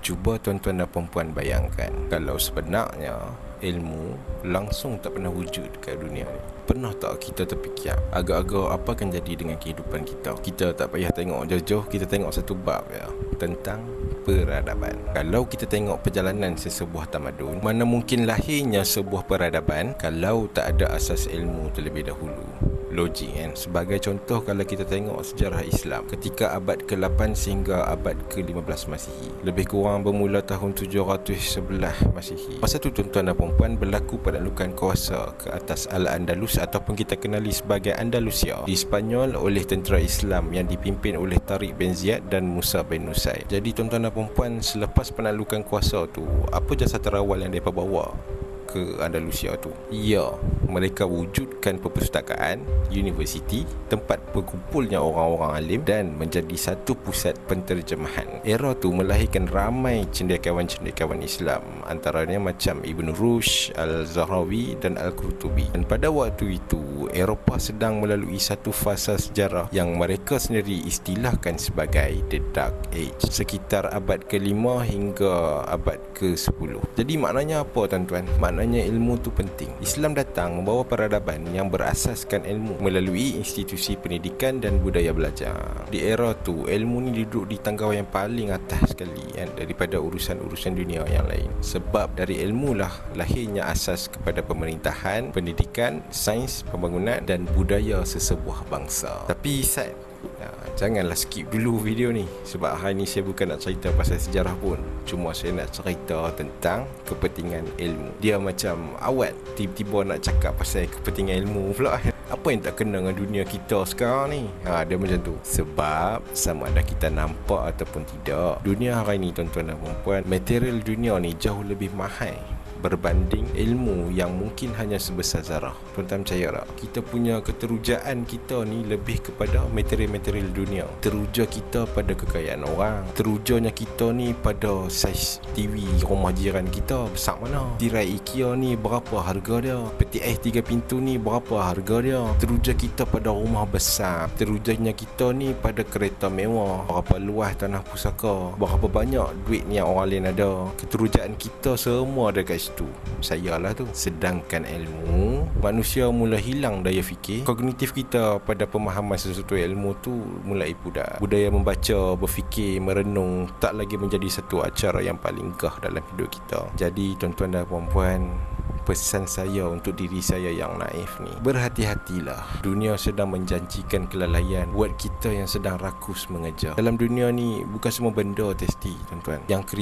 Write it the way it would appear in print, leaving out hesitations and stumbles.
Cuba tuan-tuan dan perempuan bayangkan, kalau sebenarnya ilmu langsung tak pernah wujud dekat dunia ni. Pernah tak kita terfikir agak-agak apa akan jadi dengan kehidupan kita? Kita tak payah tengok jauh-jauh, kita tengok satu bab ya, tentang peradaban. Kalau kita tengok perjalanan sesebuah tamadun, mana mungkin lahirnya sebuah peradaban kalau tak ada asas ilmu terlebih dahulu? Logik kan. Sebagai contoh, kalau kita tengok sejarah Islam ketika abad ke-8 sehingga abad ke-15 Masihi, lebih kurang bermula tahun 711 Masihi. Masa tu tuan-tuan dan perempuan berlaku penaklukan kuasa ke atas Al-Andalus ataupun kita kenali sebagai Andalusia di Spanyol oleh tentera Islam yang dipimpin oleh Tariq bin Ziyad dan Musa bin Nusayr. Jadi tuan-tuan dan perempuan, selepas penaklukan kuasa tu, apa jasa terawal yang mereka bawa ke Andalusia tu? Ya, mereka wujudkan perpustakaan, universiti, tempat berkumpulnya orang-orang alim dan menjadi satu pusat penterjemahan. Era tu melahirkan ramai cendekiawan-cendekiawan Islam, antaranya macam Ibn Rushd, Al-Zahrawi dan Al-Qurtubi. Dan pada waktu itu, Eropah sedang melalui satu fasa sejarah yang mereka sendiri istilahkan sebagai The Dark Age, sekitar abad ke-5 hingga abad ke-10. Jadi maknanya apa tuan-tuan? Maknanya ilmu tu penting. Islam datang membawa peradaban yang berasaskan ilmu melalui institusi pendidikan dan budaya belajar. Di era tu, ilmu ni duduk di tangga yang paling atas sekali kan, daripada urusan-urusan dunia yang lain. Sebab dari ilmu lah lahirnya asas kepada pemerintahan, pendidikan, sains, pembangunan dan budaya sesebuah bangsa. Tapi Sat, janganlah skip dulu video ni, sebab hari ni saya bukan nak cerita pasal sejarah pun. Cuma saya nak cerita tentang kepentingan ilmu. Dia macam awat tiba-tiba nak cakap pasal kepentingan ilmu pula. Apa yang tak kena dengan dunia kita sekarang ni? Dia macam tu. Sebab sama ada kita nampak ataupun tidak, dunia hari ni tuan-tuan dan perempuan, material dunia ni jauh lebih mahal berbanding ilmu yang mungkin hanya sebesar zarah. Tuan-tuan percaya tak? Kita punya keterujaan kita ni lebih kepada material-material dunia. Teruja kita pada kekayaan orang. Terujanya kita ni pada saiz TV rumah jiran kita besar mana. Tirai IKEA ni berapa harga dia. Peti ais 3 pintu ni berapa harga dia. Teruja kita pada rumah besar. Terujanya kita ni pada kereta mewah. Berapa luas tanah pusaka. Berapa banyak duit ni yang orang lain ada. Keterujaan kita semua ada kat tu. Saya lah tu. Sedangkan ilmu, manusia mula hilang daya fikir. Kognitif kita pada pemahaman sesuatu ilmu tu mulai pudar. Budaya membaca, berfikir, merenung tak lagi menjadi satu acara yang paling gah dalam hidup kita. Jadi tuan-tuan dan puan-puan, pesan saya untuk diri saya yang naif ni, berhati-hatilah. Dunia sedang menjanjikan kelalaian buat kita yang sedang rakus mengejar. Dalam dunia ni bukan semua benda testi tuan-tuan. Yang